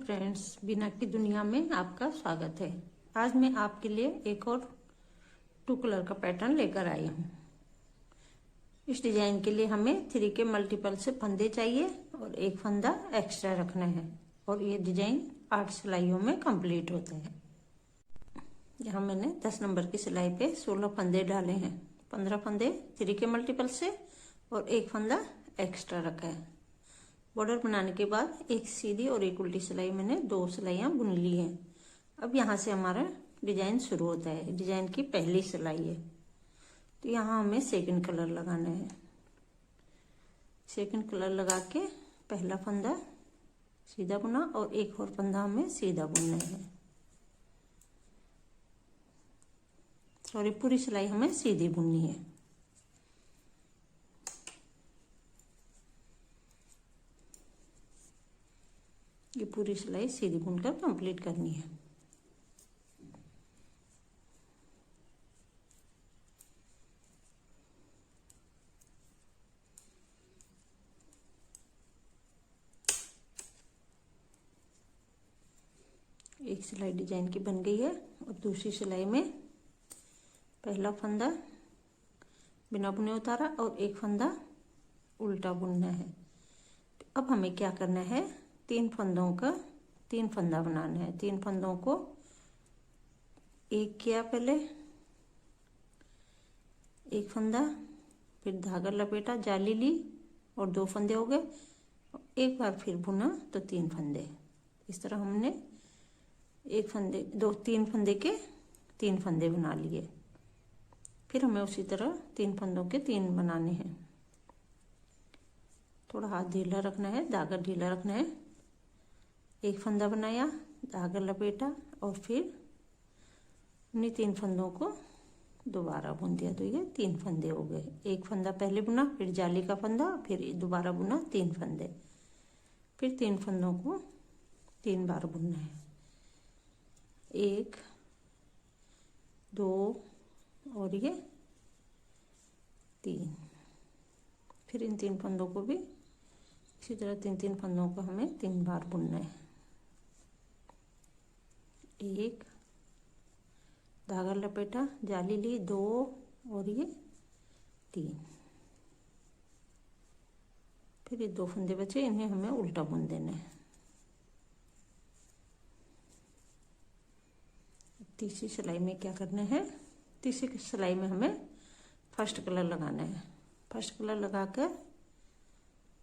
Friends, बिना की दुनिया में आपका स्वागत है। आज मैं आपके लिए एक और 2 कलर का पैटर्न लेकर आई हूँ। इस डिजाइन के लिए हमें 3 के मल्टीपल से फंदे चाहिए और एक फंदा एक्स्ट्रा रखना है और ये डिजाइन 8 सिलाइयों में कंप्लीट होता है। यहाँ मैंने 10 नंबर की सिलाई पे 16 फंदे डाले हैं। 15 फंदे 3 के मल्टीपल से और एक फंदा एक्स्ट्रा रखा है। बॉर्डर बनाने के बाद एक सीधी और एक उल्टी सिलाई मैंने 2 सिलाइयाँ बुन ली हैं। अब यहाँ से हमारा डिजाइन शुरू होता है। डिजाइन की पहली सिलाई है तो यहाँ हमें सेकंड कलर लगाना है। सेकंड कलर लगा के पहला फंदा सीधा बुना और एक और फंदा हमें सीधा बुनना है। सॉरी, पूरी सिलाई हमें सीधी बुननी है। ये पूरी सिलाई सीधी बुनकर कंप्लीट करनी है। एक सिलाई डिजाइन की बन गई है और दूसरी सिलाई में पहला फंदा बिना बुने उतारा और एक फंदा उल्टा बुनना है। अब हमें क्या करना है, 3 फंदों का 3 फंदा बनाना है। 3 फंदों को एक किया, पहले एक फंदा, फिर धागा लपेटा, जाली ली और 2 फंदे हो गए। एक बार फिर बुना तो 3 फंदे। इस तरह हमने एक फंदे 3 फंदे के 3 फंदे बना लिए। फिर हमें उसी तरह 3 फंदों के 3 बनाने हैं। थोड़ा हाथ ढीला रखना है, धागा ढीला रखना है। एक फंदा बनाया, धागा लपेटा और फिर उन्हीं 3 फंदों को दोबारा बुन दिया तो ये 3 फंदे हो गए। एक फंदा पहले बुना, फिर जाली का फंदा, फिर दोबारा बुना 3 फंदे, फिर 3 फंदों को 3 बार बुनना है। 1 2 और ये 3। फिर इन 3 फंदों को भी इसी तरह 3 फंदों को हमें 3 बार बुनना है। 1 धागा लपेटा, जाली ली, 2 और ये 3। फिर ये 2 फंदे बचे, इन्हें हमें उल्टा बुन देना है। तीसरी सिलाई में क्या करना है, तीसरी सिलाई में हमें फर्स्ट कलर लगाना है। फर्स्ट कलर लगाकर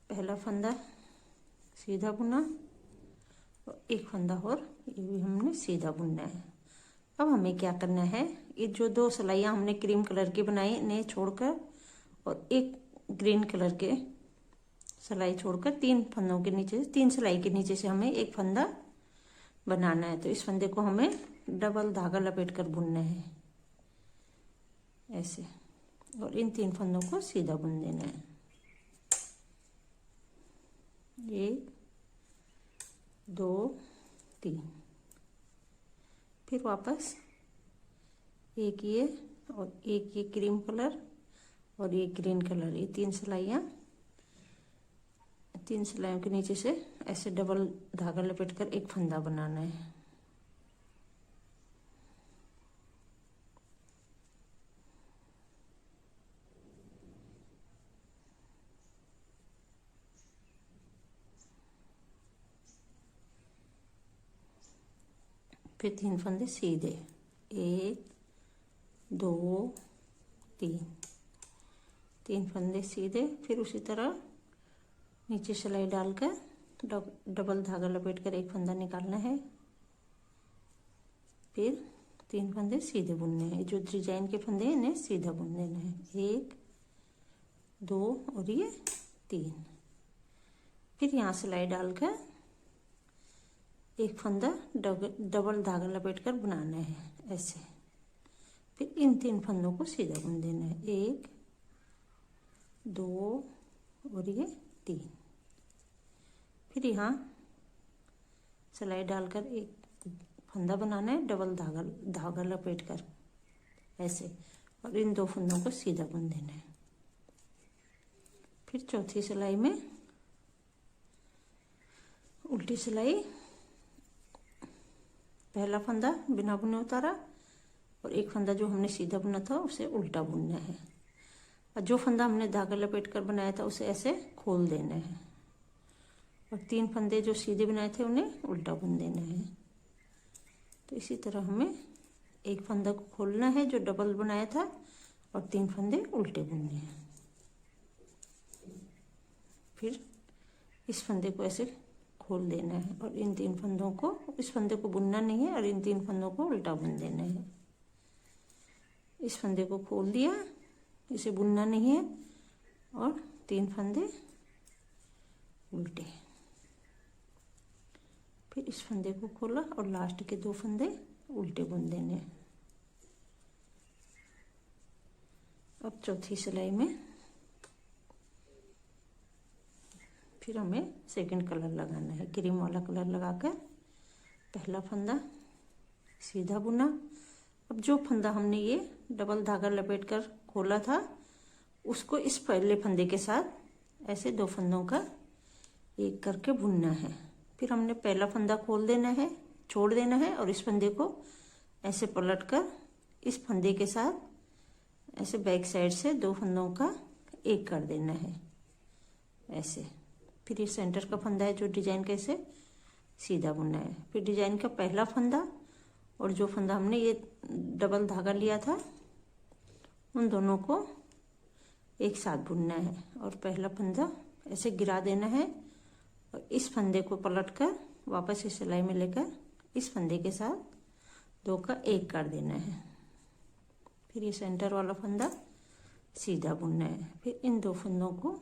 पहला फंदा सीधा बुना और एक फंदा और ये भी हमने सीधा बुनना है। अब हमें क्या करना है, ये जो 2 सिलाइयाँ हमने क्रीम कलर की बनाई इन्हें छोड़कर और एक ग्रीन कलर के सिलाई छोड़कर 3 फंदों के नीचे, 3 सिलाई के नीचे से हमें एक फंदा बनाना है। तो इस फंदे को हमें डबल धागा लपेट कर बुनना है ऐसे, और इन 3 फंदों को सीधा बुन देना है। 1 2 3। फिर वापस एक ये और एक ये क्रीम कलर और ये ग्रीन कलर, ये 3 सिलाइयाँ, 3 सिलाइयों के नीचे से ऐसे डबल धागा लपेट कर एक फंदा बनाना है। फिर 3 फंदे सीधे, 1 2 3, 3 फंदे सीधे। फिर उसी तरह नीचे सिलाई डालकर डबल धागा लपेट कर एक फंदा निकालना है। फिर 3 फंदे सीधे बुनने हैं। जो डिजाइन के फंदे हैं इन्हें सीधा बुन देना है। 1 2 और ये 3। फिर यहाँ सिलाई डालकर एक फंदा डबल धागा लपेट कर बनाना है ऐसे। फिर इन 3 फंदों को सीधा बुन देना है। 1 2 और ये 3। फिर यहाँ सिलाई डालकर एक फंदा बनाना है डबल धागा लपेट कर ऐसे, और इन 2 फंदों को सीधा बुन देना है। फिर चौथी सिलाई में उल्टी सिलाई पहला फंदा बिना बुने उतारा और एक फंदा जो हमने सीधा बुना था उसे उल्टा बुनना है। और जो फंदा हमने धागा लपेट कर बनाया था उसे ऐसे खोल देना है और 3 फंदे जो सीधे बनाए थे उन्हें उल्टा बुन देना है। तो इसी तरह हमें एक फंदा को खोलना है जो डबल बनाया था और 3 फंदे उल्टे बुनने हैं। फिर इस फंदे को ऐसे खोल देना है और इन 3 फंदों को, इस फंदे को बुनना नहीं है और इन 3 फंदों को उल्टा बुन देना है। इस फंदे को खोल दिया, इसे बुनना नहीं है और 3 फंदे उल्टे। फिर इस फंदे को खोला और लास्ट के 2 फंदे उल्टे बुन देने हैं। अब चौथी सिलाई में फिर हमें सेकंड कलर लगाना है। क्रीम वाला कलर लगाकर पहला फंदा सीधा बुना। अब जो फंदा हमने ये डबल धागा लपेट कर खोला था उसको इस पहले फंदे के साथ ऐसे 2 फंदों का एक करके बुनना है। फिर हमने पहला फंदा खोल देना है, छोड़ देना है और इस फंदे को ऐसे पलट कर इस फंदे के साथ ऐसे बैक साइड से 2 फंदों का एक कर देना है ऐसे। फिर ये सेंटर का फंदा है जो डिजाइन का, इसे सीधा बुनना है। फिर डिजाइन का पहला फंदा और जो फंदा हमने ये डबल धागा लिया था उन दोनों को एक साथ बुनना है और पहला फंदा ऐसे गिरा देना है और इस फंदे को पलटकर वापस इस सिलाई में लेकर इस फंदे के साथ 2 का एक कर देना है। फिर ये सेंटर वाला फंदा सीधा बुनना है। फिर इन 2 फंदों को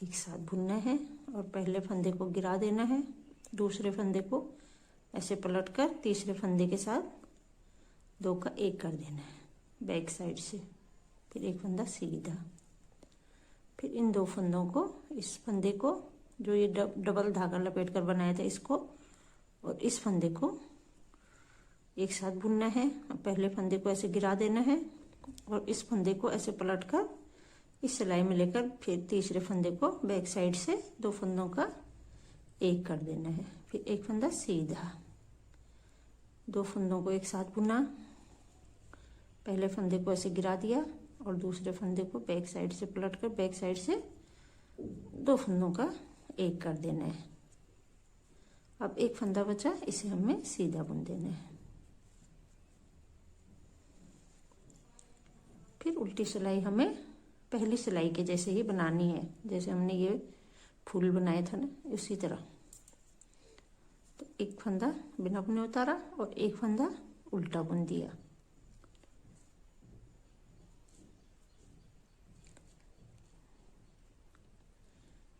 एक साथ बुनना है और पहले फंदे को गिरा देना है, दूसरे फंदे को ऐसे पलटकर तीसरे फंदे के साथ 2 का एक कर देना है बैक साइड से। फिर एक फंदा सीधा। फिर इन 2 फंदों को, इस फंदे को जो ये डबल धागा लपेट कर बनाया था इसको और इस फंदे को एक साथ बुनना है। पहले फंदे को ऐसे गिरा देना है और इस फंदे को ऐसे पलटकर इस सिलाई में लेकर फिर तीसरे फंदे को बैक साइड से 2 फंदों का एक कर देना है। फिर एक फंदा सीधा, 2 फंदों को एक साथ बुना, पहले फंदे को ऐसे गिरा दिया और दूसरे फंदे को बैक साइड से पलटकर बैक साइड से 2 फंदों का एक कर देना है। अब एक फंदा बचा, इसे हमें सीधा बुन देना है। फिर उल्टी सिलाई हमें पहली सिलाई के जैसे ही बनानी है, जैसे हमने ये फूल बनाए था ना उसी तरह। तो एक फंदा बिना बुने उतारा और एक फंदा उल्टा बुन दिया।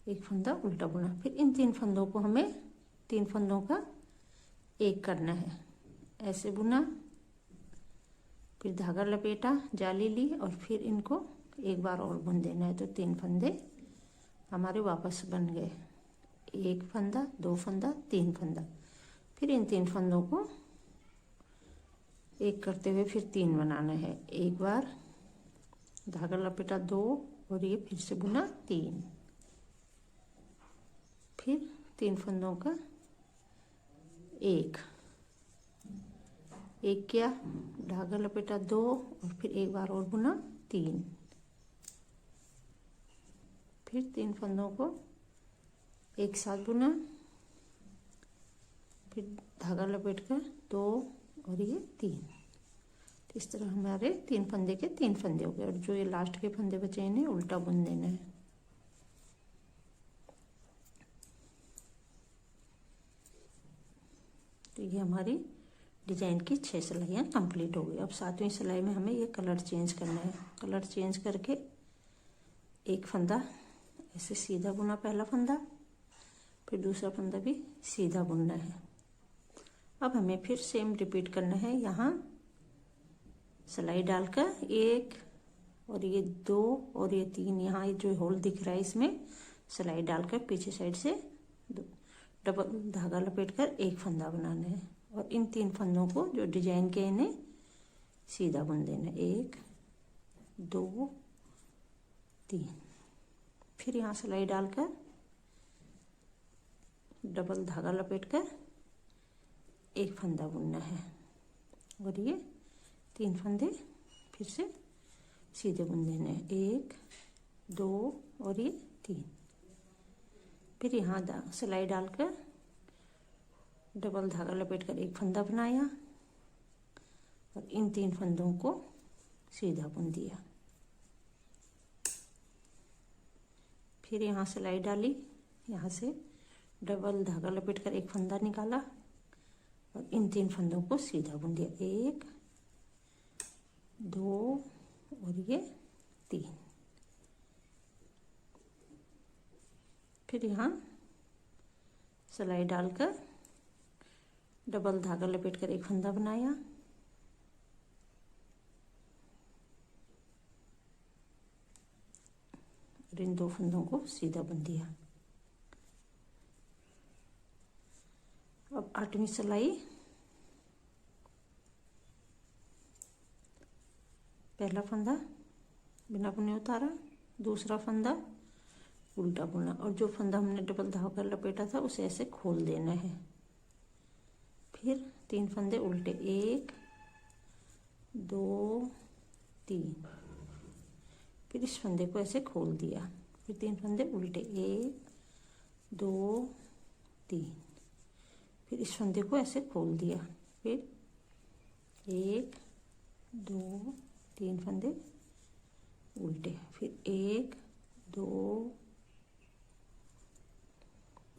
एक फंदा उल्टा बुना। फिर इन 3 फंदों को हमें 3 फंदों का एक करना है। ऐसे बुना, फिर धागा लपेटा, जाली ली और फिर इनको एक बार और बुन देना है। तो 3 फंदे हमारे वापस बन गए। एक फंदा, 2 फंदा, 3 फंदा। फिर इन 3 फंदों को एक करते हुए फिर 3 बनाना है। एक बार धागा लपेटा 2 और ये फिर से बुना 3। फिर 3 फंदों का एक किया, धागा लपेटा 2 और फिर एक बार और बुना 3। फिर 3 फंदों को एक साथ बुना, फिर धागा लपेटकर 2 और ये 3। इस तरह हमारे 3 फंदे के 3 फंदे हो गए और जो ये लास्ट के फंदे बचे इन्हें उल्टा बुन देना है। तो ये हमारी डिजाइन की 6 सिलाइयाँ कंप्लीट हो गई। अब 7वीं सिलाई में हमें ये कलर चेंज करना है। कलर चेंज करके एक फंदा ऐसे सीधा बुना, पहला फंदा, फिर दूसरा फंदा भी सीधा बुनना है। अब हमें फिर सेम रिपीट करना है। यहाँ सिलाई डालकर 1 और ये 2 और ये 3, यहाँ ये जो होल दिख रहा है इसमें सिलाई डालकर पीछे साइड से डबल धागा लपेटकर एक फंदा बनाना है और इन 3 फंदों को जो डिजाइन के इन्हें सीधा बुन देना है। 1 2 3। फिर यहाँ सिलाई डालकर डबल धागा लपेटकर एक फंदा बुनना है और ये 3 फंदे फिर से सीधे बुन देने हैं, 1 2 और ये 3। फिर यहाँ सिलाई डालकर डबल धागा लपेटकर एक फंदा बनाया और इन 3 फंदों को सीधा बुन दिया। फिर यहाँ सिलाई डाली, यहाँ से डबल धागा लपेटकर एक फंदा निकाला और इन 3 फंदों को सीधा बुन दिया, 1 2 और ये 3। फिर यहाँ सिलाई डालकर डबल धागा लपेटकर एक फंदा बनाया और इन 2 फंदों को सीधा बुन दिया। अब 8वीं सिलाई, पहला फंदा बिना बुने उतारा, दूसरा फंदा उल्टा बुना और जो फंदा हमने डबल धागा लपेटा था उसे ऐसे खोल देना है। फिर 3 फंदे उल्टे, 1 2 3। फिर इस फंदे को ऐसे खोल दिया, फिर 3 फंदे उल्टे, 1 2 3। फिर इस फंदे को ऐसे खोल दिया, फिर 1 2 3 फंदे उल्टे, फिर 1 2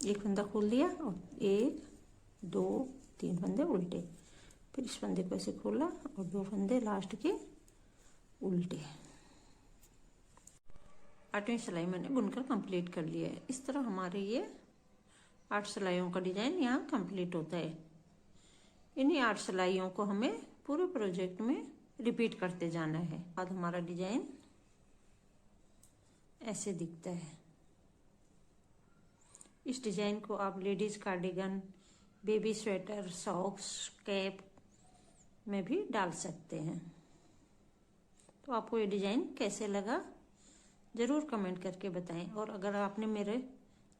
एक फंदा खोल दिया और 1 2 3 फंदे उल्टे। फिर इस फंदे को ऐसे खोला और 2 फंदे लास्ट के उल्टे। 8वीं सिलाई मैंने बुनकर कंप्लीट कर लिया है। इस तरह हमारे ये 8 सिलाइयों का डिजाइन यहाँ कंप्लीट होता है। इन्हीं 8 सिलाइयों को हमें पूरे प्रोजेक्ट में रिपीट करते जाना है। बाद हमारा डिजाइन ऐसे दिखता है। इस डिजाइन को आप ladies cardigan, baby sweater, socks, cap में भी डाल सकते हैं। तो आपको ये डिजाइन कैसे लगा जरूर कमेंट करके बताएं और अगर आपने मेरे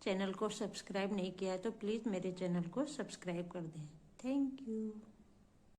चैनल को सब्सक्राइब नहीं किया है तो प्लीज़ मेरे चैनल को सब्सक्राइब कर दें। Thank you.